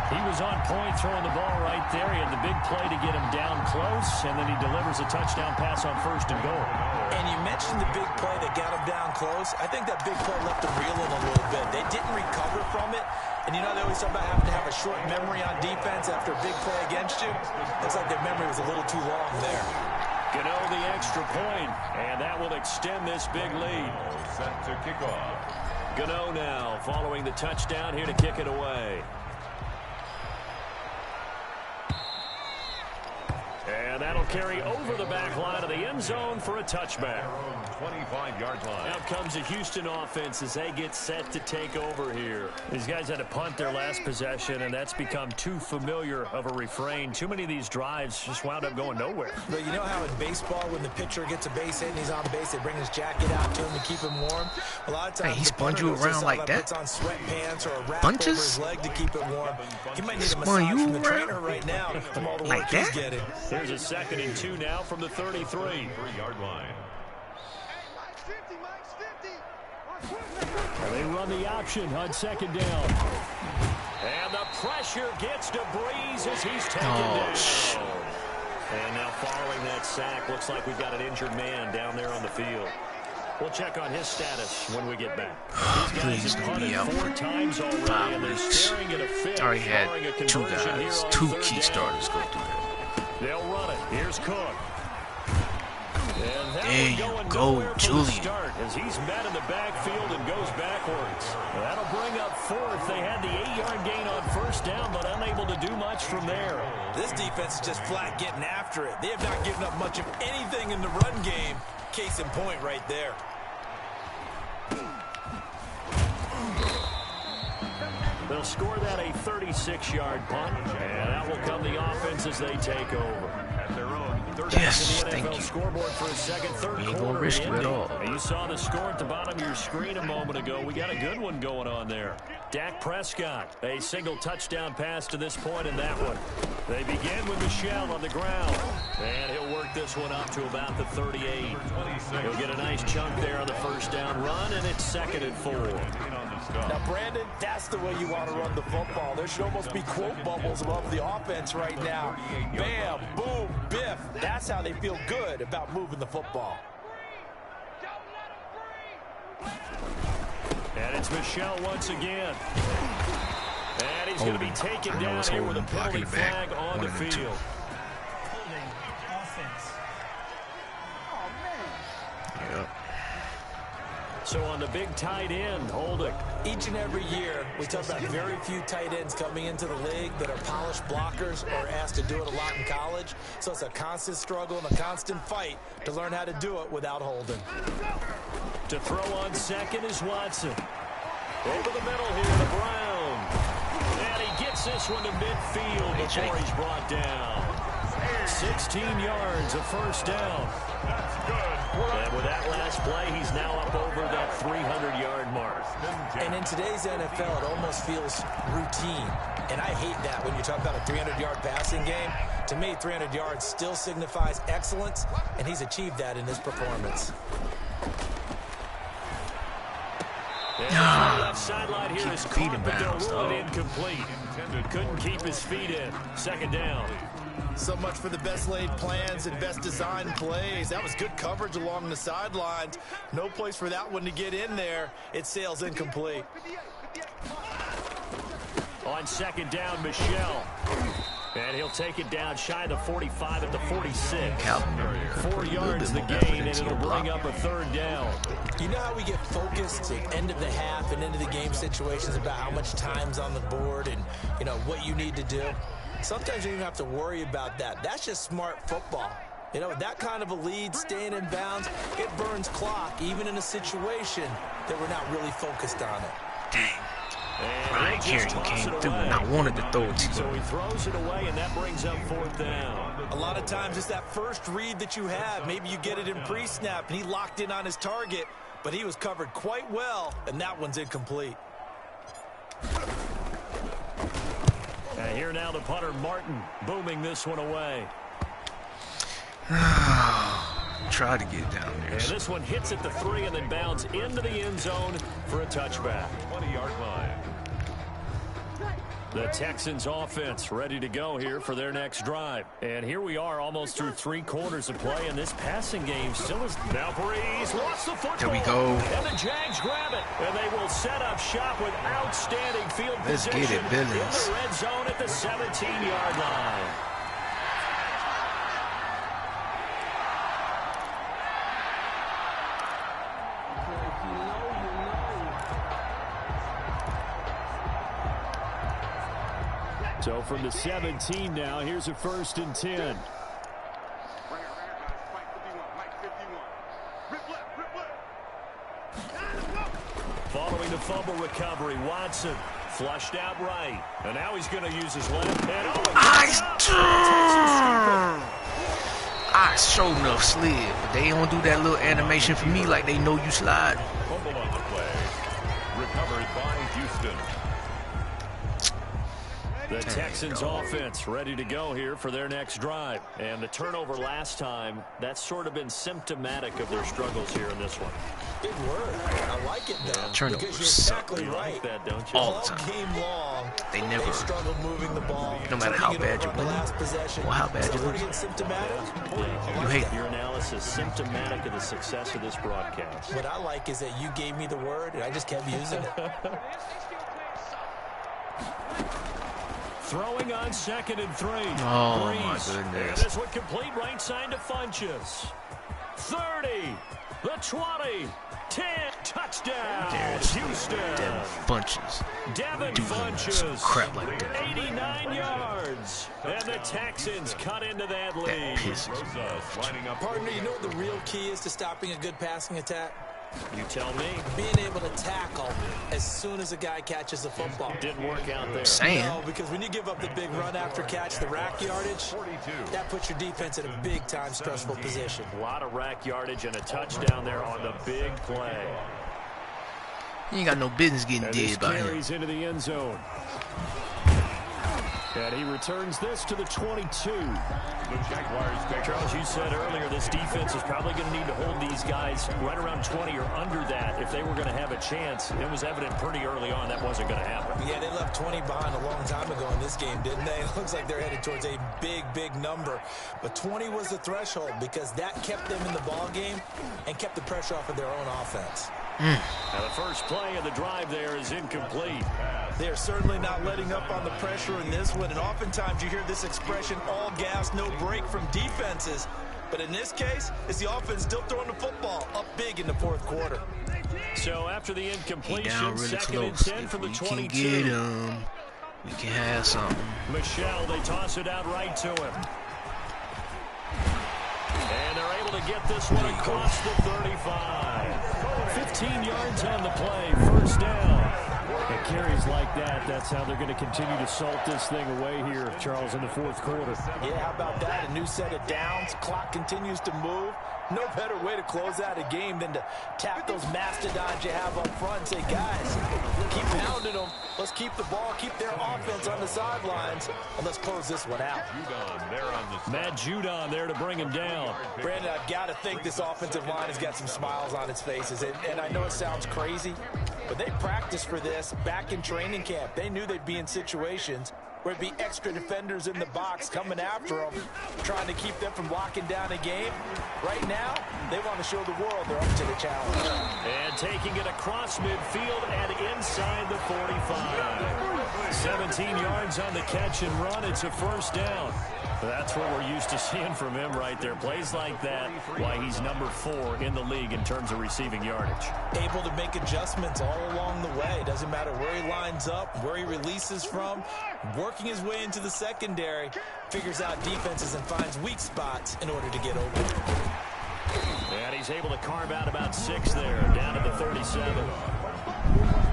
He was on point throwing the ball right there. He had the big play to get him down close, and then he delivers a touchdown pass on 1st and goal. And you mentioned the big play that got him down close. I think that big play left them reeling a little bit. They didn't recover from it. And you know they always talk about having to have a short memory on defense after a big play against you? Looks like their memory was a little too long there. Gano the extra point, and that will extend this big lead. Set to kick off. Gano now following the touchdown here to kick it away. And And that'll carry over the back line of the end zone for a touchback. 25-yard line. Now comes the Houston offense as they get set to take over here. These guys had to punt their last possession, and that's become too familiar of a refrain. Too many of these drives just wound up going nowhere. But you know how in baseball, when the pitcher gets a base hit and he's on base, they bring his jacket out to him to keep him warm? A lot of times, he spun you around like that? Puts on sweatpants or a wrap Bunches? over his leg to keep it warm. He might need a Spun massage you from the around? trainer right now from all the work Like he's that? getting. Here's a 2nd and 2 now from the 33. 3-yard line. They run the option on 2nd down. And the pressure gets to Breeze as he's taken down. And now following that sack, looks like we've got an injured man down there on the field. We'll check on his status when we get back. Please don't be out 4 times already, and they're staring at a fifth. Already had barring a 2 conversion here guys, on 2 3rd key down. starters go through that. They'll run it. Here's Cook. And that There one you going go, nowhere from the Julian. start as he's met in the backfield and goes backwards. That'll bring up 4th. They had the 8-yard gain on 1st down, but unable to do much from there. This defense is just flat getting after it. They have not given up much of anything in the run game. Case in point right there. They'll score that a 36-yard punt, and that will come the offense as they take over. At their own 30. Yes, The thank NFL you. scoreboard for a second, third We ain't gonna quarter risk you at ending. all. And you saw the score at the bottom of your screen a moment ago. We got a good one going on there. Dak Prescott, a single touchdown pass to this point in that one. They begin with Michel on the ground, and he'll work this one up to about the 38. He'll get a nice chunk there on the 1st down run, and it's 2nd and 4. Now, Brandon, that's the way you want to run the football. There should almost be quote bubbles above the offense right now. Bam, boom, biff. That's how they feel good about moving the football. And it's Michel once again. And he's going to be taken I know down it's here with a holding, block in penalty the back, flag on 1 the and 2. field. Yep. So on the big tight end, holding. Each and every year, we talk about very few tight ends coming into the league that are polished blockers or asked to do it a lot in college. So it's a constant struggle and a constant fight to learn how to do it without holding. To throw on 2nd is Watson. Over the middle here to Brown. And he gets this one to midfield before he's brought down. 16 yards, a 1st down. That's good. And with that last play, he's now up over that 300-yard mark. And in today's NFL, it almost feels routine. And I hate that when you talk about a 300-yard passing game. To me, 300 yards still signifies excellence, and he's achieved that in his performance. And the left sideline here is feet in caught, but they'll bounds, rule it though. incomplete. Couldn't keep his feet in. 2nd down. So much for the best laid plans and best designed plays. That was good coverage along the sidelines. No place for that one to get in there. It sails incomplete. On 2nd down, Michel. And he'll take it down shy of the 45 at the 46. Calvin, 4 yards the gain, and it'll bring up a 3rd down. You know how we get focused at end of the half and into the game situations about how much time's on the board and, you know, what you need to do? Sometimes you don't even have to worry about that. That's just smart football. You know, that kind of a lead, staying in bounds, it burns clock, even in a situation that we're not really focused on it. Dang. And Ryan he'll just Kerrigan toss came it through, away. and I wanted to throw it to So you. he throws it away, and that brings up 4th down. A lot of times it's that first read that you have. Maybe you get it in pre-snap, and he locked in on his target, but he was covered quite well, and that one's incomplete. And here now the punter, Martin, booming this one away. Try to get down there. And this one hits at the 3 and then bounds into the end zone for a touchback. 20-yard line. The Texans offense ready to go here for their next drive. And here we are almost through 3 quarters of play, and this passing game still is... Now Breeze lost the football. There we go. And the Jags grab it. And they will set up shop with outstanding field Let's position get it, Billings. in the red zone at the 17-yard line. So from the 17 now, here's a 1st and 10. fumble recovery. Watson flushed out right. And now he's going to use his left. And I sure enough slid, but they don't do that little animation for me like they know you slide. Fumble on the play. Recovered by Houston. The Texans offense ready to go here for their next drive. And the turnover last time, that's sort of been symptomatic of their struggles here in this one. Big word. I like it, though. Turnovers because you're exactly You right. like that, don't you? All the time. Game long, They never, struggled moving the ball. no matter how bad you're the winning last possession. or how bad you're So losing, symptomatic. you hate it. Your analysis symptomatic of the success of this broadcast. What I like is that you gave me the word, and I just kept using it. Throwing on 2nd and 3. Oh, Breeze. my goodness. And this one complete right side to Funches. 30, the 20, 10, touchdown, There's Houston. them bunches. Devin Doing some Funches, crap like that. 89 yards. And the Texans cut into that That lead. pisses me off. Lining up. Partner, you know what the real key is to stopping a good passing attack? You tell me. Being able to tackle as soon as a guy catches the football. Didn't work out there. Saying. No, because when you give up the big run after catch, the rack yardage, that puts your defense in a big-time stressful position. A lot of rack yardage and a touchdown there on the big play. You ain't got no business getting And dead this by him. carries into the end zone. And he returns this to the 22. The Jaguars take Charles, you said earlier this defense is probably going to need to hold these guys right around 20 or under that if they were going to have a chance. It was evident pretty early on that wasn't going to happen. Yeah, they left 20 behind a long time ago in this game, didn't they? It looks like they're headed towards a big, big number. But 20 was the threshold because that kept them in the ball game and kept the pressure off of their own offense. Now the first play of the drive there is incomplete. They're certainly not letting up on the pressure in this one, and oftentimes you hear this expression, all gas, no break from defenses. But in this case, it's the offense still throwing the football up big in the fourth quarter. So after the He incompletion, down really 2nd and close. 10 If from the we 22. can get him, we can have something. Michelle, they toss it out right to him. And they're able to get this one across the 35. 15 yards on the play, first down. And carries like that, that's how they're going to continue to salt this thing away here, Charles, in the fourth quarter. Yeah, how about that? A new set of downs. Clock continues to move. No better way to close out a game than to tap those mastodons you have up front and say, guys, keep pounding them. Let's keep the ball, keep their offense on the sidelines, and let's close this one out. Matt Judon there to bring him down. Brandon, I've got to think this offensive line has got some smiles on its faces. And I know it sounds crazy, but they practiced for this back in training camp. They knew they'd be in situations where it'd be extra defenders in the box coming after them, trying to keep them from locking down a game. Right now, they want to show the world they're up to the challenge. And taking it across midfield and inside the 45. 17 yards on the catch and run. It's a first down. That's what we're used to seeing from him right there. Plays like that, why he's number 4 in the league in terms of receiving yardage. Able to make adjustments all along the way. Doesn't matter where he lines up, where he releases from. Working his way into the secondary, figures out defenses and finds weak spots in order to get open. And he's able to carve out about 6 there, down to the 37.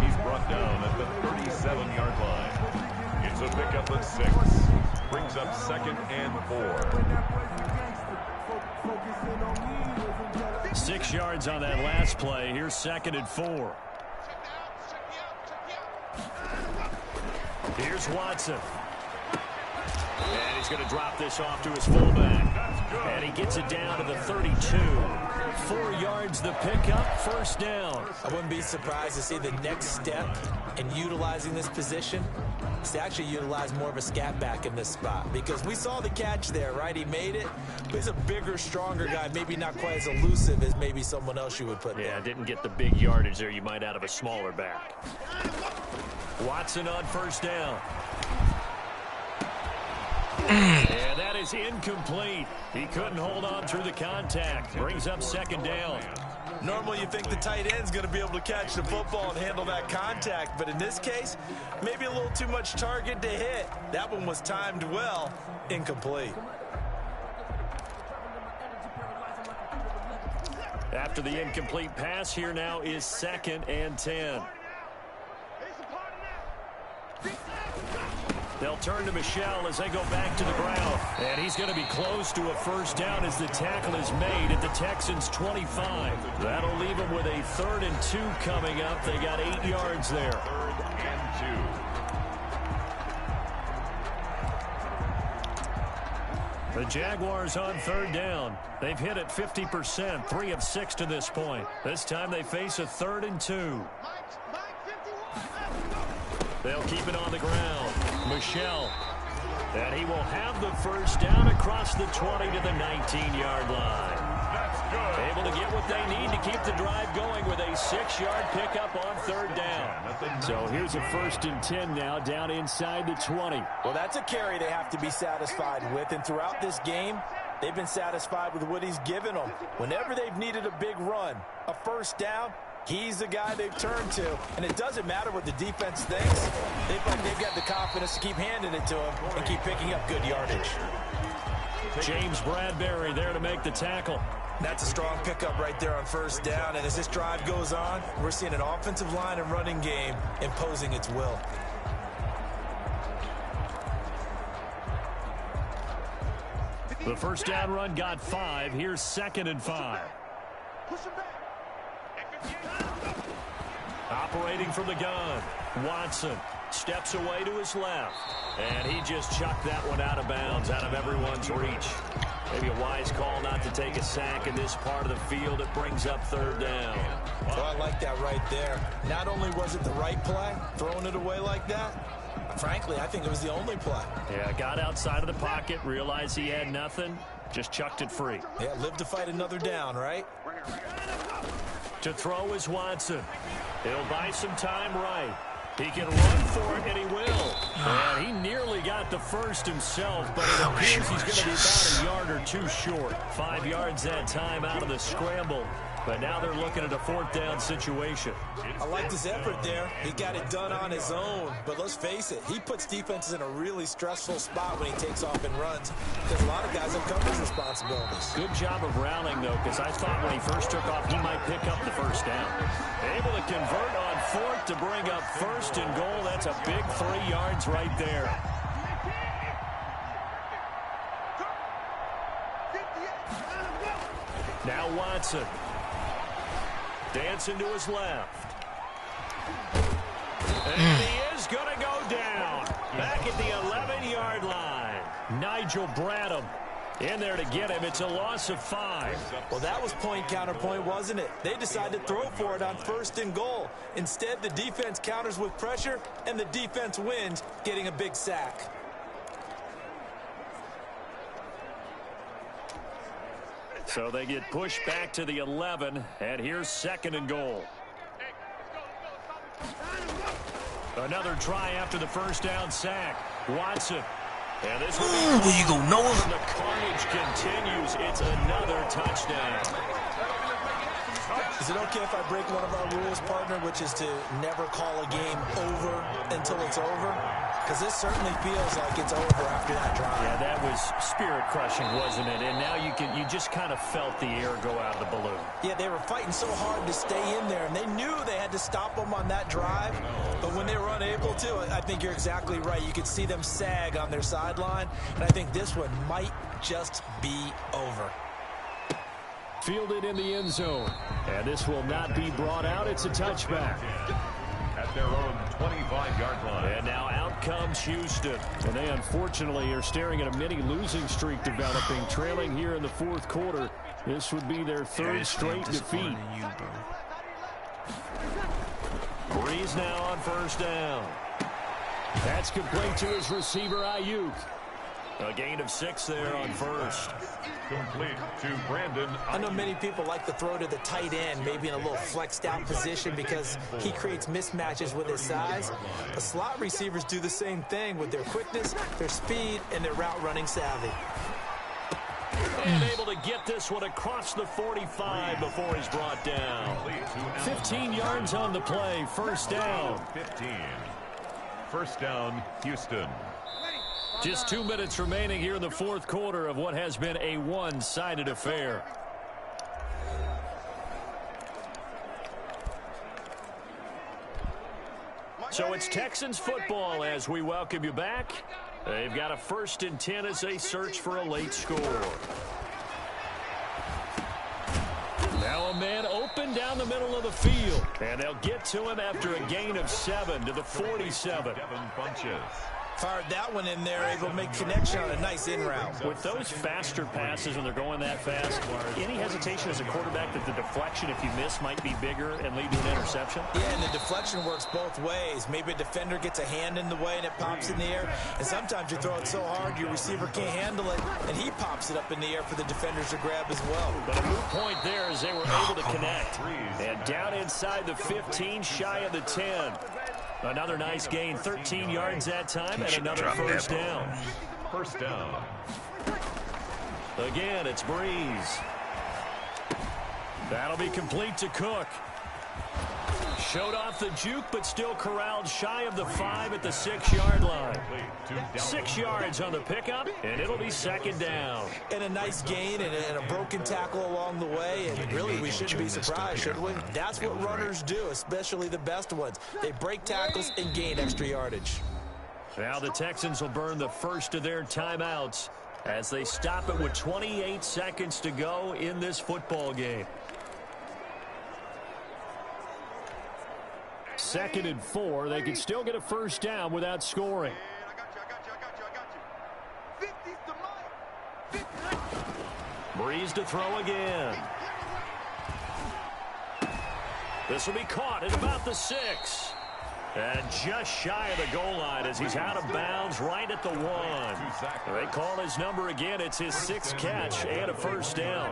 He's brought down at the 37-yard line. It's a pickup of 6. Brings up 2nd and 4. 6 yards on that last play. Here's 2nd and 4. Here's Watson. And he's going to drop this off to his fullback. And he gets it down to the 32. 4 yards the pickup, first down. I wouldn't be surprised to see the next step in utilizing this position is to actually utilize more of a scat back in this spot. Because we saw the catch there, right? He made it. But he's a bigger, stronger guy, maybe not quite as elusive as maybe someone else you would put there. Yeah, didn't get the big yardage there you might out of a smaller back. Watson on first down. And that is incomplete. He couldn't hold on through the contact. Brings up 2nd down. Normally you think the tight end's going to be able to catch the football and handle that contact, but in this case, maybe a little too much target to hit. That one was timed well, incomplete. After the incomplete pass, here now is 2nd and 10. They'll turn to Michel as they go back to the ground. And he's going to be close to a first down as the tackle is made at the Texans' 25. That'll leave them with a 3rd and 2 coming up. They got 8 yards there. 3rd and 2. The Jaguars on 3rd down. They've hit it 50%, 3 of 6 to this point. This time they face a 3rd and 2. They'll keep it on the ground. Michel. And he will have the first down across the 20 to the 19-yard line. That's good. Able to get what they need to keep the drive going with a 6-yard pickup on 3rd down. So here's a 1st and 10 now down inside the 20. Well, that's a carry they have to be satisfied with. And throughout this game, they've been satisfied with what he's given them. Whenever they've needed a big run, a first down, he's the guy they've turned to. And it doesn't matter what the defense thinks. They've got the confidence to keep handing it to him and keep picking up good yardage. James Bradbury there to make the tackle. That's a strong pickup right there on first down. And as this drive goes on, we're seeing an offensive line and running game imposing its will. The first down run got 5. Here's 2nd and 5. Operating from the gun. Watson steps away to his left. And he just chucked that one out of bounds, out of everyone's reach. Maybe a wise call not to take a sack in this part of the field. It brings up 3rd down. Well, I like that right there. Not only was it the right play, throwing it away like that, frankly, I think it was the only play. Yeah, got outside of the pocket, realized he had nothing, just chucked it free. Yeah, live to fight another down, right? To throw is Watson. He'll buy some time right. He can run for it, and he will. And he nearly got the first himself, but it appears he's going to be about a yard or 2 short. 5 yards that time out of the scramble. But now they're looking at a 4th down situation. I liked his effort there. He got it done on his own. But let's face it, he puts defenses in a really stressful spot when he takes off and runs. Because a lot of guys have coverage responsibilities. Good job of rounding, though, because I thought when he first took off, he might pick up the first down. Able to convert on 4th to bring up 1st and goal. That's a big 3 yards right there. Now Watson. Dancing to his left. And he is going to go down. Back at the 11-yard line. Nigel Bradham in there to get him. It's a loss of 5. Well, that was point counterpoint, wasn't it? They decided to throw for it on 1st and goal. Instead, the defense counters with pressure, and the defense wins, getting a big sack. So they get pushed back to the 11, and here's 2nd and goal. Another try after the first down sack. Watson. And this will be where you go, Noah? The carnage continues. It's another touchdown. Is it okay if I break one of our rules, partner, which is to never call a game over until it's over? Because this certainly feels like it's over after that drive. Yeah, that was spirit-crushing, wasn't it? And now you just kind of felt the air go out of the balloon. Yeah, they were fighting so hard to stay in there, and they knew they had to stop them on that drive. But when they were unable to, I think you're exactly right. You could see them sag on their sideline, and I think this one might just be over. Fielded in the end zone. And this will not be brought out. It's a touchback. At their own 25-yard line. And now out comes Houston. And they unfortunately are staring at a mini losing streak developing, trailing here in the 4th quarter. This would be their 3rd straight defeat. Breeze now on first down. That's complete to his receiver, Ayuk. A gain of 6 there on first. Complete to Brandon. I know many people like to throw to the tight end, maybe in a little flexed out position because he creates mismatches with his size. But slot receivers do the same thing with their quickness, their speed, and their route running savvy. And able to get this one across the 45 before he's brought down. 15 yards on the play, first down. 15. First down, Houston. Just 2 minutes remaining here in the 4th quarter of what has been a one-sided affair. So it's Texans football as we welcome you back. They've got a 1st and 10 as they search for a late score. Now a man open down the middle of the field. And they'll get to him after a gain of 7 to the 47. Fired that one in there, able to make connection on a nice in route. With those faster passes when they're going that fast, any hesitation as a quarterback that the deflection, if you miss, might be bigger and lead to an interception? Yeah, and the deflection works both ways. Maybe a defender gets a hand in the way and it pops in the air. And sometimes you throw it so hard your receiver can't handle it, and he pops it up in the air for the defenders to grab as well. But a moot point there as they were able to connect. And down inside the 15, shy of the 10. Another nice gain, 13 yards that time, and another first down. First down. Again, it's Breeze. That'll be complete to Cook. Showed off the juke, but still corralled shy of the 5 at the 6-yard line. 6 yards on the pickup, and it'll be 2nd down. And a nice gain and a broken tackle along the way, and really we shouldn't be surprised, should we? That's what runners do, especially the best ones. They break tackles and gain extra yardage. Now the Texans will burn the first of their timeouts as they stop it with 28 seconds to go in this football game. 2nd and 4. They can still get a first down without scoring. Breeze to throw again. This will be caught at about the 6. And just shy of the goal line as he's out of bounds right at the 1. They call his number again. It's his 6th catch and a first down.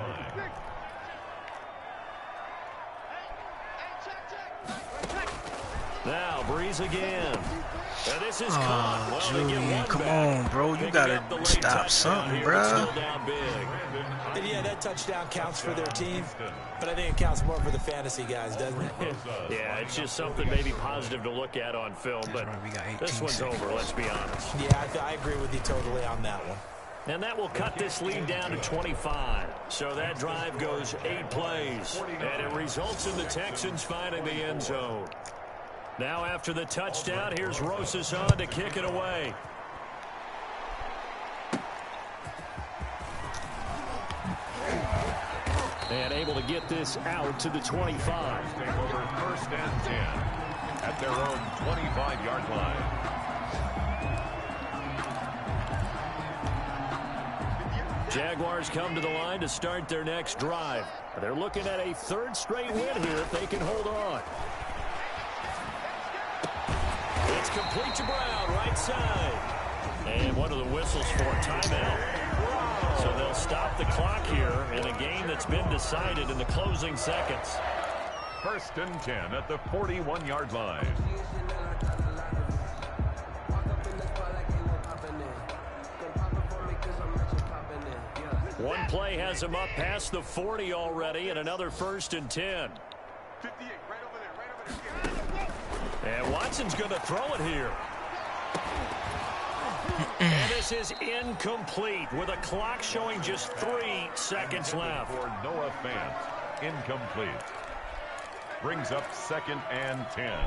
Now Breeze again. And this is caught. Well, Julian, come on, bro. You got to stop something, bro. And yeah, that touchdown counts for their team, but I think it counts more for the fantasy guys, doesn't it? Yeah, it's just something maybe positive to look at on film, but this one's over, let's be honest. Yeah, I agree with you totally on that one. And that will cut this lead down to 25. So that drive goes 8 plays, and it results in the Texans finding the end zone. Now after the touchdown, here's Rosas on to kick it away. And able to get this out to the 25. Take over 1st and 10 at their own 25-yard line. Jaguars come to the line to start their next drive. They're looking at a 3rd straight win here if they can hold on. It's complete to Brown, right side. And one of the whistles for a timeout. So they'll stop the clock here in a game that's been decided in the closing seconds. 1st and 10 at the 41-yard line. One play has him up past the 40 already, and another 1st and 10. And Watson's going to throw it here. And this is incomplete with a clock showing just 3 seconds left. For Noah Fant, incomplete. Brings up 2nd and 10.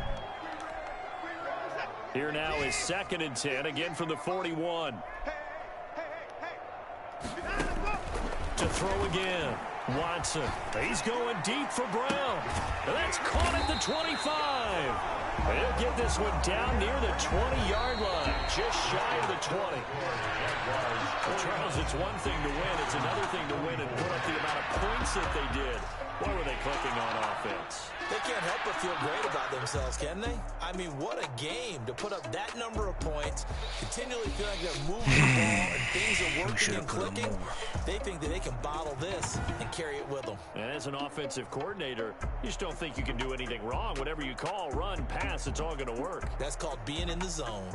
Here now is 2nd and 10, again from the 41. To throw again. Watson. He's going deep for Brown. And that's caught at the 25. They'll get this one down near the 20-yard line, just shy of the 20. Well, Charles, it's one thing to win. It's another thing to win and put up the amount of points that they did. What were they clicking on offense? They can't help but feel great about themselves, can they? I mean, what a game to put up that number of points, continually feel like they're moving the ball and things are working and clicking. They think that they can bottle this and carry it with them. And as an offensive coordinator, you just don't think you can do anything wrong. Whatever you call, run, pass, it's all going to work. That's called being in the zone.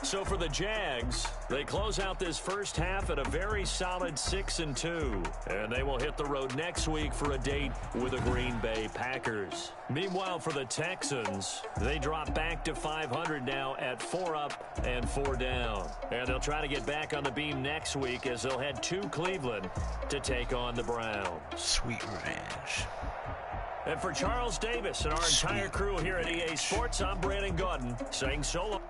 So for the Jags, they close out this first half at a very solid 6-2. And they will hit the road next week for a date with the Green Bay Packers. Meanwhile, for the Texans, they drop back to 500 now at 4 up and 4 down. And they'll try to get back on the beam next week as they'll head to Cleveland to take on the Browns. Sweet revenge. And for Charles Davis and our entire crew here at EA Sports, I'm Brandon Gaudin saying so long.